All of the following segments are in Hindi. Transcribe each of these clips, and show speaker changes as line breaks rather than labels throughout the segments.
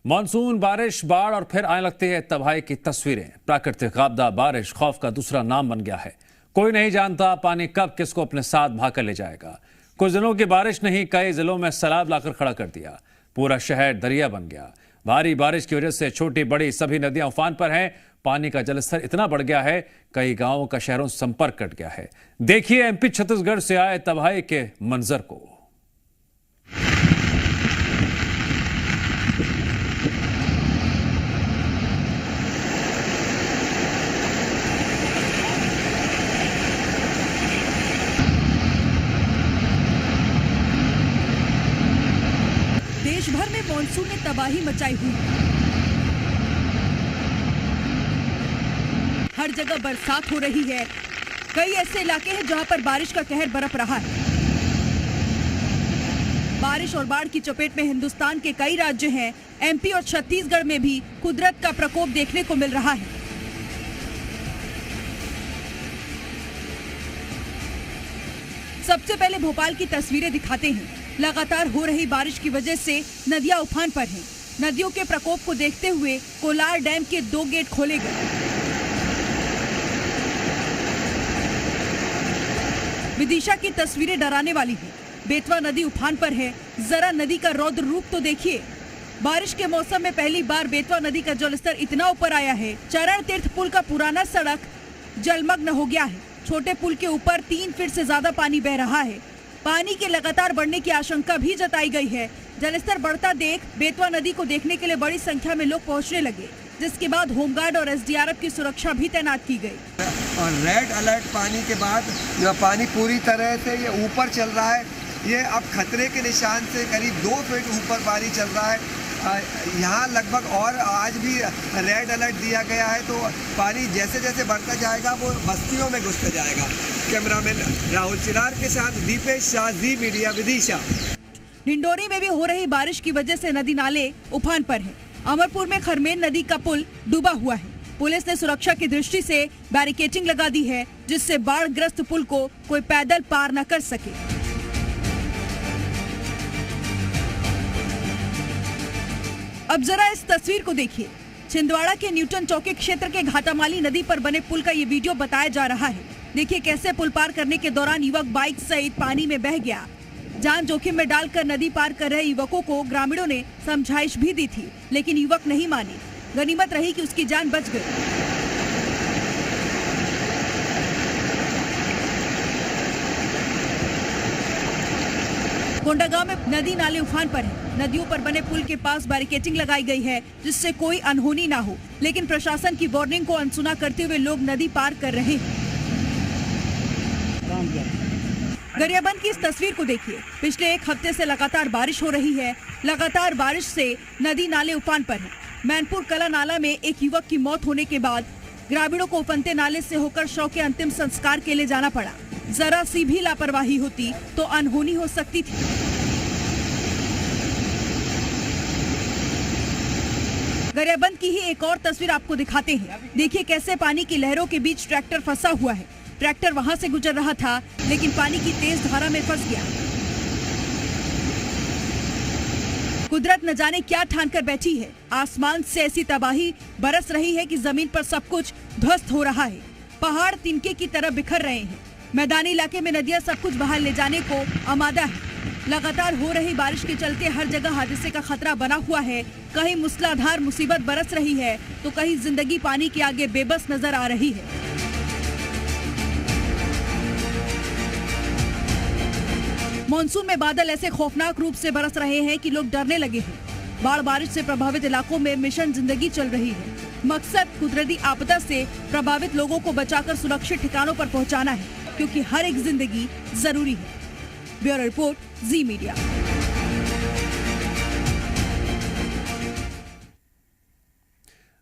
मानसून, बारिश, बाढ़ और फिर आने लगती है तबाही की तस्वीरें। प्राकृतिक आपदा बारिश खौफ का दूसरा नाम बन गया है। कोई नहीं जानता पानी कब किसको अपने साथ भाकर ले जाएगा। कुछ दिनों की बारिश नहीं, कई जिलों में सैलाब लाकर खड़ा कर दिया। पूरा शहर दरिया बन गया। भारी बारिश की वजह से छोटी बड़ी सभी नदियां उफान पर हैं। पानी का जलस्तर इतना बढ़ गया है, कई गांवों का शहरों से संपर्क कट गया है। देखिए एमपी छत्तीसगढ़ से आए तबाही के मंजर को।
देश भर में मॉनसून ने तबाही मचाई हुई। हर जगह बरसात हो रही है। कई ऐसे इलाके हैं जहां पर बारिश का कहर बरप रहा है। बारिश और बाढ़ की चपेट में हिंदुस्तान के कई राज्य हैं। एमपी और छत्तीसगढ़ में भी कुदरत का प्रकोप देखने को मिल रहा है। सबसे पहले भोपाल की तस्वीरें दिखाते हैं। लगातार हो रही बारिश की वजह से नदियां उफान पर हैं। नदियों के प्रकोप को देखते हुए कोलार डैम के 2 गेट खोले गए। विदिशा की तस्वीरें डराने वाली हैं। बेतवा नदी उफान पर है। जरा नदी का रौद्र रूप तो देखिए। बारिश के मौसम में पहली बार बेतवा नदी का जलस्तर इतना ऊपर आया है। चरण तीर्थ पुल का पुराना सड़क जलमग्न हो गया है। छोटे पुल के ऊपर 3 फीट से ज्यादा पानी बह रहा है। पानी के लगातार बढ़ने की आशंका भी जताई गई है। जलस्तर बढ़ता देख बेतवा नदी को देखने के लिए बड़ी संख्या में लोग पहुंचने लगे, जिसके बाद होमगार्ड और एसडीआरएफ की सुरक्षा भी तैनात की गई।
और रेड अलर्ट पानी के बाद जो पानी पूरी तरह से ये ऊपर चल रहा है। ये अब खतरे के निशान से करीब 2 फीट ऊपर पानी चल रहा है। यहाँ लगभग और आज भी रेड अलर्ट दिया गया है। तो पानी जैसे जैसे बढ़ता जाएगा वो बस्तियों में घुसता जाएगा। कैमरामैन राहुल चिरार के साथ दीपेश शाह, जी मीडिया, विदिशा।
डिंडोरी में भी हो रही बारिश की वजह से नदी नाले उफान पर हैं। अमरपुर में खरमेन नदी का पुल डूबा हुआ है। पुलिस ने सुरक्षा की दृष्टि से बैरिकेडिंग लगा दी है, जिससे बाढ़ ग्रस्त पुल को कोई पैदल पार न कर सके। अब जरा इस तस्वीर को देखिए। छिंदवाड़ा के न्यूटन चौकी क्षेत्र के घाटामाली नदी पर बने पुल का ये वीडियो बताया जा रहा है। देखिए कैसे पुल पार करने के दौरान युवक बाइक सहित पानी में बह गया। जान जोखिम में डालकर नदी पार कर रहे युवकों को ग्रामीणों ने समझाइश भी दी थी, लेकिन युवक नहीं माने। गनीमत रही कि उसकी जान बच गई। कोंडागांव में नदी नाले उफान पर है। नदियों पर बने पुल के पास बैरिकेडिंग लगाई गई है, जिससे कोई अनहोनी ना हो, लेकिन प्रशासन की वार्निंग को अनसुना करते हुए लोग नदी पार कर रहे हैं। गरियाबंद की इस तस्वीर को देखिए। पिछले 1 हफ्ते से लगातार बारिश हो रही है। लगातार बारिश से नदी नाले उफान पर हैं। मैनपुर कला नाला में एक युवक की मौत होने के बाद ग्रामीणों को उफनते नाले से होकर शव के अंतिम संस्कार के लिए जाना पड़ा। जरा सी भी लापरवाही होती तो अनहोनी हो सकती थी। गरियाबंद की ही एक और तस्वीर आपको दिखाते हैं। देखिए कैसे पानी की लहरों के बीच ट्रैक्टर फंसा हुआ है। ट्रैक्टर वहां से गुजर रहा था, लेकिन पानी की तेज धारा में फंस गया। कुदरत न जाने क्या ठान कर बैठी है। आसमान से ऐसी तबाही बरस रही है कि जमीन पर सब कुछ ध्वस्त हो रहा है। पहाड़ तिनके की तरह बिखर रहे हैं। मैदानी इलाके में नदियां सब कुछ बहा ले जाने को आमादा है। लगातार हो रही बारिश के चलते हर जगह हादसे का खतरा बना हुआ है। कहीं मूसलाधार मुसीबत बरस रही है, तो कहीं जिंदगी पानी के आगे बेबस नजर आ रही है। मॉनसून में बादल ऐसे खौफनाक रूप से बरस रहे हैं कि लोग डरने लगे हैं। बाढ़ बारिश से प्रभावित इलाकों में मिशन जिंदगी चल रही है। मकसद कुदरती आपदा से प्रभावित लोगों को बचाकर सुरक्षित ठिकानों पर पहुंचाना है, क्योंकि हर एक जिंदगी जरूरी है। ब्यूरो रिपोर्ट, जी मीडिया।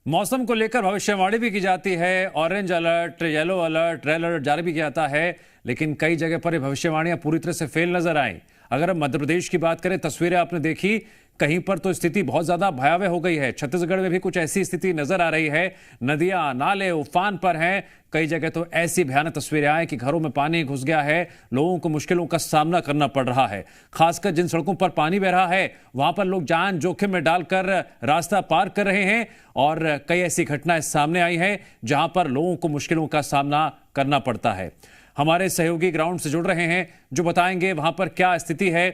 मौसम को लेकर भविष्यवाणी भी की जाती है। Orange alert, yellow alert, red alert जारी भी किया जाता है, लेकिन कई जगह पर भविष्यवाणियां पूरी तरह से फेल नजर आई। अगर हम मध्य प्रदेश की बात करें, तस्वीरें आपने देखी, कहीं पर तो स्थिति बहुत ज्यादा भयावह हो गई है। छत्तीसगढ़ में भी कुछ ऐसी स्थिति नजर आ रही है, नदियां नाले उफान पर हैं। कई जगह तो ऐसी भयानक तस्वीरें आई कि घरों में पानी घुस गया है, लोगों को मुश्किलों का सामना करना पड़ रहा है। खासकर जिन सड़कों पर पानी बह रहा है वहां पर लोग जान जोखिम में डालकर रास्ता पार कर रहे हैं और कई ऐसी घटनाएं सामने आई हैं जहां पर लोगों को मुश्किलों का सामना करना पड़ता है। हमारे सहयोगी ग्राउंड से जुड़ रहे हैं जो बताएंगे वहां पर क्या स्थिति है।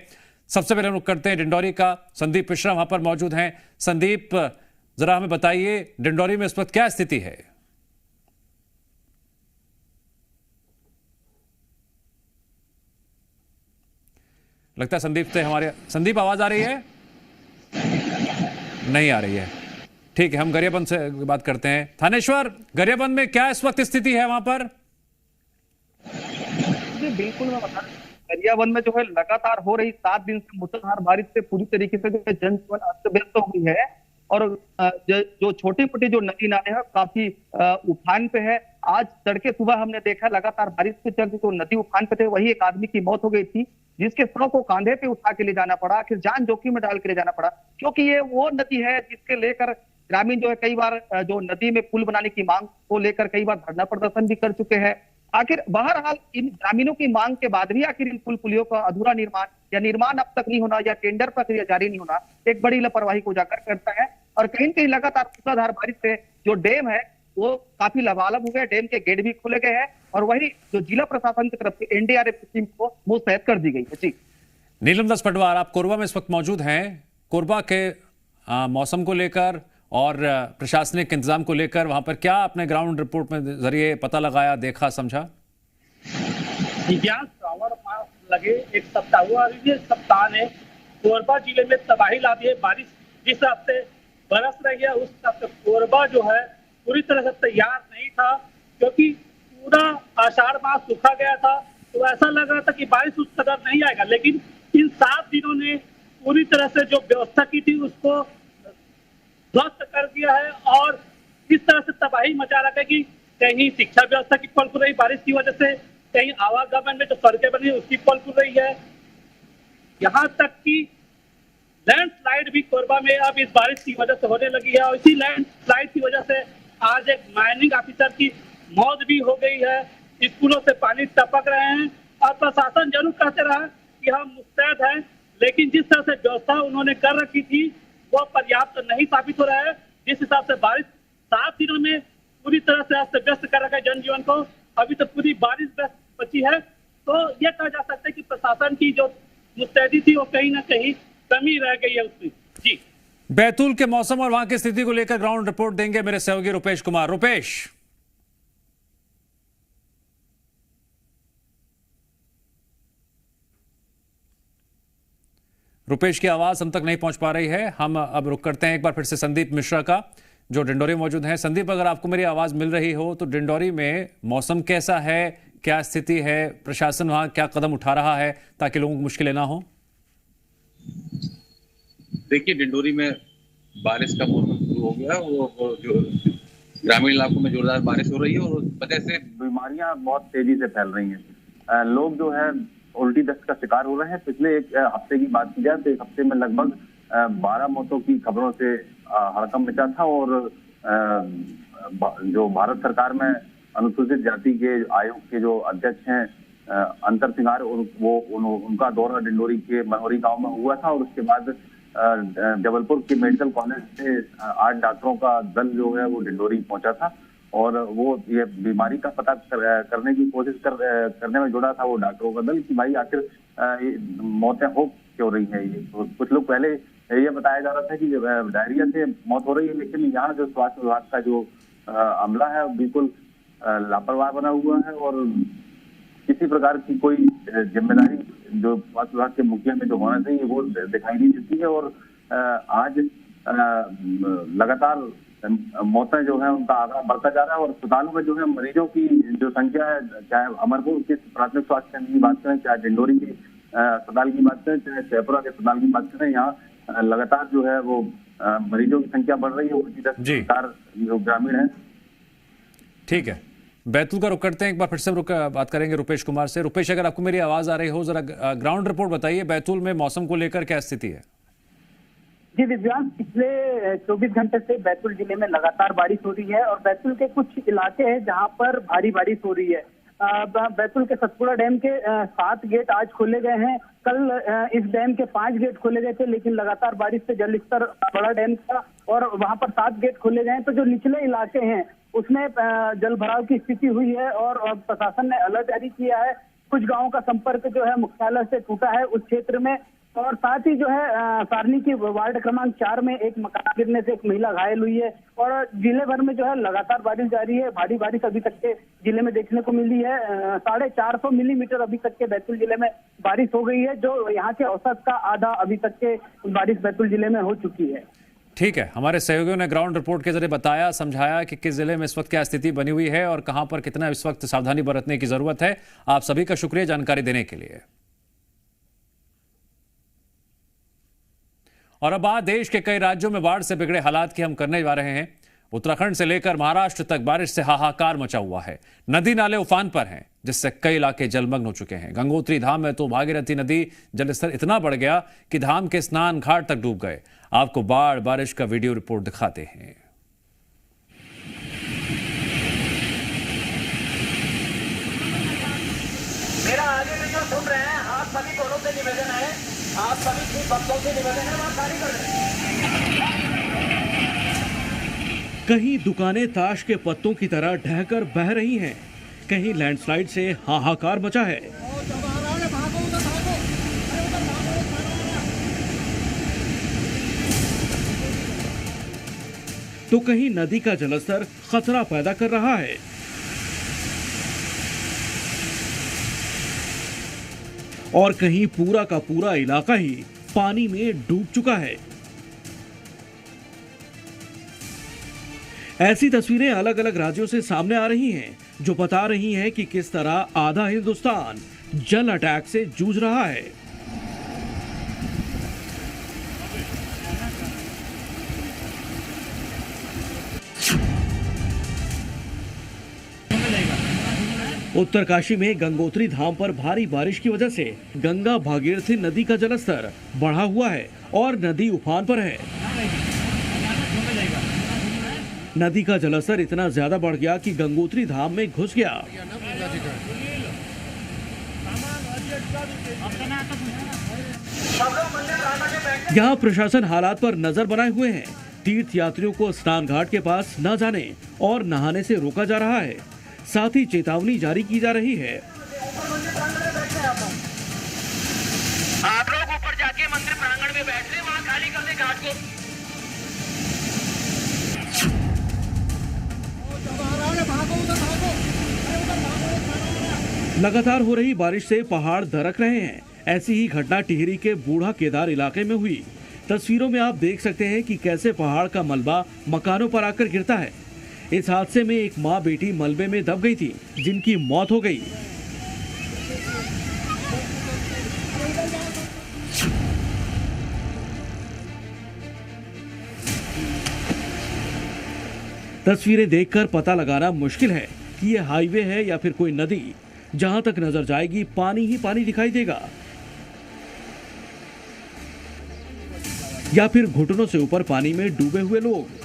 सबसे पहले हम लोग करते हैं डिंडौरी का। संदीप मिश्रा वहां पर मौजूद हैं। संदीप, जरा हमें बताइए डिंडौरी में इस वक्त क्या स्थिति है? लगता है संदीप आवाज आ रही है? नहीं आ रही है। ठीक है, हम गरियाबंद से बात करते हैं। थानेश्वर, गरियाबंद में क्या इस वक्त स्थिति है वहां पर?
जी बिल्कुल, मैं बता रहा हूं, गरियाबंद में जो है लगातार हो रही 7 दिन से मूसलाधार बारिश से पूरी तरीके से जो है जनजीवन अस्त व्यस्त हो गई है और जो छोटी मोटी जो नदी नाले हैं काफी उफान पे है। आज तड़के सुबह हमने देखा लगातार बारिश के चलते तो नदी उफान पे थे, वही एक आदमी की मौत हो गई थी जिसके शव को कांधे पे उठा के ले जाना पड़ा, आखिर जान जोखिम में डाल के ले जाना पड़ा, क्योंकि ये वो नदी है जिसके लेकर ग्रामीण जो है कई बार जो नदी में पुल बनाने की मांग को लेकर कई बार धरना प्रदर्शन भी कर चुके हैं। आखिर बहरहाल इन ग्रामीणों की मांग के बाद भी आखिर इन पुल पुलियों का अधूरा निर्माण या निर्माण अब तक नहीं होना या टेंडर प्रक्रिया जारी नहीं होना एक बड़ी लापरवाही को उजागर करता है। और कहीं कहीं लगातार मूसलाधार बारिश से जो डैम है वो काफी लबालब हो गया, डैम के गेट भी खोले गए हैं और वही जो जिला प्रशासन की तरफ से एनडीआरएफ टीम को मुस्तैद कर दी गई है। जी
नीलम दास पटवार, आप कोरबा में इस वक्त मौजूद हैं। कोरबा के मौसम को लेकर और प्रशासनिक इंतजाम को लेकर वहां पर क्या आपने ग्राउंड रिपोर्ट में जरिए पता लगाया, देखा, समझा?
श्रावण मास लगे एक सप्ताह हुआ, अभी सप्ताह ने कोरबा जिले में तबाही ला दी है। बारिश जिस हिसाब से बरस रही है उस हिसाब से कोरबा जो है पूरी तरह से तैयार नहीं था, क्योंकि पूरा आषाढ़ मास सूखा गया था तो ऐसा लग रहा था कि बारिश उस कदर नहीं आएगा। लेकिन इन 7 दिनों ने पूरी तरह से जो व्यवस्था की थी उसको ध्वस्त कर दिया है और इस तरह से तबाही मचा रखा है कि कहीं शिक्षा व्यवस्था की पल खुल रही बारिश की वजह से, कहीं आवागमन में जो सड़कें बनी उसकी पल खुल रही है, यहाँ तक कि लैंडस्लाइड भी कोरबा में अब इस बारिश की वजह से होने लगी है। और इसी लैंडस्लाइड की वजह से आज एक माइनिंग ऑफिसर की मौत भी हो गई है। स्कूलों से पानी टपक रहे हैं और प्रशासन जरूर कहते रहा कि हम मुस्तैद हैं, लेकिन जिस तरह से व्यवस्था उन्होंने कर रखी थी वो पर्याप्त नहीं साबित हो रहा है। जिस हिसाब से बारिश 7 दिनों में पूरी तरह से अस्त व्यस्त कर रखा है जनजीवन को, अभी तो पूरी बारिश बची है, तो यह कहा जा सकता है कि प्रशासन की जो मुस्तैदी थी वो कहीं ना कहीं कमी रह गई है उसमें। जी,
बैतूल के मौसम और वहां की स्थिति को लेकर ग्राउंड रिपोर्ट देंगे मेरे सहयोगी रुपेश कुमार। रुपेश की आवाज हम तक नहीं पहुंच पा रही है। हम अब रुक करते हैं एक बार फिर से संदीप मिश्रा का जो डिंडौरी में मौजूद हैं। संदीप, अगर आपको मेरी आवाज मिल रही हो तो डिंडौरी में मौसम कैसा है, क्या स्थिति है, प्रशासन वहां क्या कदम उठा रहा है ताकि लोगों को मुश्किलें ना हो?
देखिए, डिंडौरी में बारिश का मौसम शुरू हो गया। वो जो ग्रामीण इलाकों में जोरदार बारिश हो रही है और उस वजह से बीमारियां बहुत तेजी से फैल रही हैं। लोग जो है उल्टी दस्त का शिकार हो रहे हैं। पिछले एक हफ्ते की बात की जाए तो एक हफ्ते में लगभग 12 मौतों की खबरों से हड़कंप मचा था और जो भारत सरकार में अनुसूचित जाति के आयोग के जो अध्यक्ष हैं अंतर सिंगार, उनका दौरा डिंडौरी के मनोरी गांव में हुआ था और उसके बाद जबलपुर के मेडिकल कॉलेज से 8 डॉक्टरों का दल जो है वो डिंडौरी पहुंचा था और वो ये बीमारी का पता करने की कोशिश करने में जुड़ा था वो डॉक्टरों का दल कि भाई आखिर मौतें हो क्यों रही है। ये तो कुछ लोग पहले ये बताया जा रहा था कि डायरिया से मौत हो रही है, लेकिन यहाँ जो स्वास्थ्य विभाग का जो अमला है बिल्कुल लापरवाह बना हुआ है और किसी प्रकार की कोई जिम्मेदारी जो स्वास्थ्य विभाग के मुखिया में जो होना चाहिए वो दिखाई नहीं देती है। और आज लगातार मौतें जो है उनका आंकड़ा बढ़ता जा रहा है और अस्पतालों में जो है मरीजों की जो संख्या है, चाहे अमरपुर के प्राथमिक स्वास्थ्य केंद्र की बात करें, चाहे डिंडौरी के अस्पताल की बात करें, चाहे जयपुरा के अस्पताल की बात करें, यहाँ लगातार जो है वो मरीजों की संख्या बढ़ रही है। उसी सरकार जो ग्रामीण है।
ठीक है, बैतूल का रुक करते हैं, एक बार फिर से बात करेंगे रुपेश कुमार से। रुपेश, अगर आपको मेरी आवाज आ रही हो, जरा ग्राउंड रिपोर्ट बताइए, बैतूल में मौसम को लेकर क्या स्थिति है?
जी दिव्यांश, पिछले 24 घंटे से बैतूल जिले में लगातार बारिश हो रही है और बैतूल के कुछ इलाके हैं जहां पर भारी बारिश हो रही है। बैतूल के सतपुड़ा डैम के 7 गेट आज खोले गए हैं। कल इस डैम के 5 गेट खोले गए थे, लेकिन लगातार बारिश से जल स्तर बड़ा डैम का और वहां पर 7 गेट खोले गए हैं। तो जो निचले इलाके हैं उसमें जल भराव की स्थिति हुई है और प्रशासन ने अलर्ट जारी किया है। कुछ गांवों का संपर्क जो है मुख्यालय से टूटा है उस क्षेत्र में, और साथ ही जो है सारनी की वार्ड क्रमांक 4 में एक मकान गिरने से एक महिला घायल हुई है। और जिले भर में जो है लगातार बारिश जारी है। भारी बारिश अभी तक के जिले में देखने को मिली है। 450 मिलीमीटर अभी तक के बैतूल जिले में बारिश हो गई है, जो यहाँ के औसत का आधा अभी तक के बारिश बैतूल जिले में हो चुकी है।
ठीक है, हमारे सहयोगियों ने ग्राउंड रिपोर्ट के जरिए बताया, समझाया कि किस जिले में इस वक्त क्या स्थिति बनी हुई है और कहां पर कितना इस वक्त सावधानी बरतने की जरूरत है। आप सभी का शुक्रिया जानकारी देने के लिए। और अब बात देश के कई राज्यों में बाढ़ से बिगड़े हालात की हम करने जा रहे हैं। उत्तराखंड से लेकर महाराष्ट्र तक बारिश से हाहाकार मचा हुआ है। नदी नाले उफान पर हैं, जिससे कई इलाके जलमग्न हो चुके हैं। गंगोत्री धाम में तो भागीरथी नदी जलस्तर इतना बढ़ गया कि धाम के स्नान घाट तक डूब गए। आपको बाढ़ बारिश का वीडियो रिपोर्ट दिखाते हैं।
मेरा आगे भी जो सुन रहे हैं, आप सभी कोनों से निवेदन है, आप सभी की भक्तों से निवेदन है, वहां खाली कर दें।
कहीं दुकानें ताश के पत्तों की तरह ढहकर बह रही हैं, कहीं लैंडस्लाइड से हाहाकार मचा है। तो कहीं नदी का जलस्तर खतरा पैदा कर रहा है। और कहीं पूरा का पूरा इलाका ही पानी में डूब चुका है। ऐसी तस्वीरें अलग अलग राज्यों से सामने आ रही हैं, जो बता रही हैं कि किस तरह आधा हिंदुस्तान जल अटैक से जूझ रहा है। उत्तरकाशी में गंगोत्री धाम पर भारी बारिश की वजह से गंगा भागीरथी नदी का जलस्तर बढ़ा हुआ है और नदी उफान पर है। नदी का जलस्तर इतना ज्यादा बढ़ गया कि गंगोत्री धाम में घुस गया। यहाँ प्रशासन हालात पर नजर बनाए हुए हैं। तीर्थ यात्रियों को स्नान घाट के पास न जाने और नहाने से रोका जा रहा है। साथ ही चेतावनी जारी की जा रही है।
आप लोग ऊपर जाके मंदिर प्रांगण में बैठ ले, वहाँ खाली कर दे घाट को।
लगातार हो रही बारिश से पहाड़ दरक रहे हैं। ऐसी ही घटना टिहरी के बूढ़ा केदार इलाके में हुई। तस्वीरों में आप देख सकते हैं कि कैसे पहाड़ का मलबा मकानों पर आकर गिरता है। इस हादसे में एक मां बेटी मलबे में दब गई थी, जिनकी मौत हो गई। तस्वीरें देखकर पता लगाना मुश्किल है कि यह हाईवे है या फिर कोई नदी। जहां तक नजर जाएगी पानी ही पानी दिखाई देगा, या फिर घुटनों से ऊपर पानी में डूबे हुए लोग।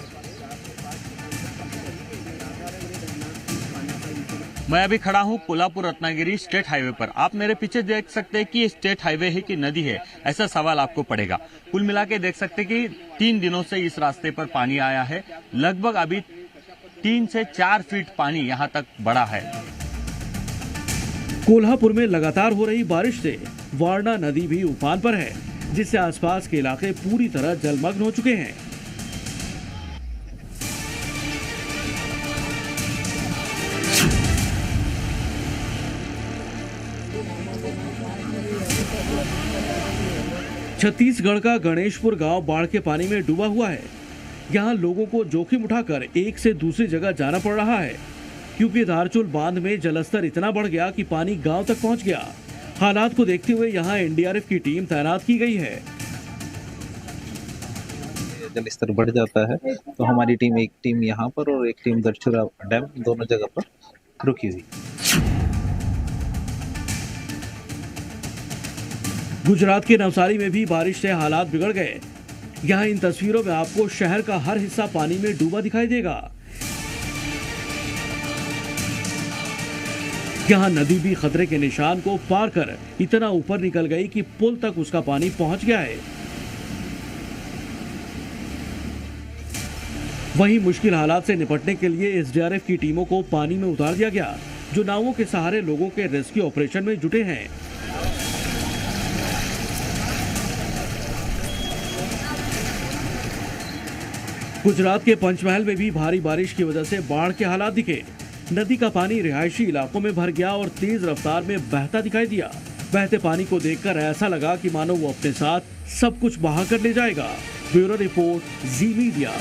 मैं अभी खड़ा हूँ कोल्हापुर रत्नागिरी स्टेट हाईवे पर। आप मेरे पीछे देख सकते हैं कि ये स्टेट हाईवे है कि नदी है, ऐसा सवाल आपको पड़ेगा। कुल मिला के देख सकते हैं कि 3 दिनों से इस रास्ते पर पानी आया है। लगभग अभी 3 से 4 फीट पानी यहाँ तक बढ़ा है।
कोल्हापुर में लगातार हो रही बारिश से वारणा नदी भी उफान पर है, जिससे आसपास के इलाके पूरी तरह जलमग्न हो चुके हैं। छत्तीसगढ़ का गणेशपुर गांव बाढ़ के पानी में डूबा हुआ है। यहां लोगों को जोखिम उठाकर एक से दूसरी जगह जाना पड़ रहा है, क्योंकि धारचूल बांध में जलस्तर इतना बढ़ गया कि पानी गांव तक पहुंच गया। हालात को देखते हुए यहां एनडीआरएफ की टीम तैनात की गई है।
जलस्तर बढ़ जाता है तो हमारी टीम, एक टीम यहाँ पर और एक टीम दरछुरा डैम, दोनों जगह पर रुकी हुई। गुजरात के नवसारी में भी बारिश से हालात बिगड़ गए।
यहाँ इन तस्वीरों में आपको शहर का हर हिस्सा पानी में डूबा दिखाई देगा। यहाँ नदी भी खतरे के निशान को पार कर इतना ऊपर निकल गई कि पुल तक उसका पानी पहुंच गया है। वहीं मुश्किल हालात से निपटने के लिए एसडीआरएफ की टीमों को पानी में उतार दिया गया, जो नावों के सहारे लोगों के रेस्क्यू ऑपरेशन में जुटे हैं। गुजरात के पंचमहल में भी भारी बारिश की वजह से बाढ़ के हालात दिखे। नदी का पानी रिहायशी इलाकों में भर गया और तेज रफ्तार में बहता दिखाई दिया। बहते पानी को देखकर ऐसा लगा कि मानो वो अपने साथ सब कुछ बहा कर ले जाएगा। ब्यूरो रिपोर्ट, जी मीडिया।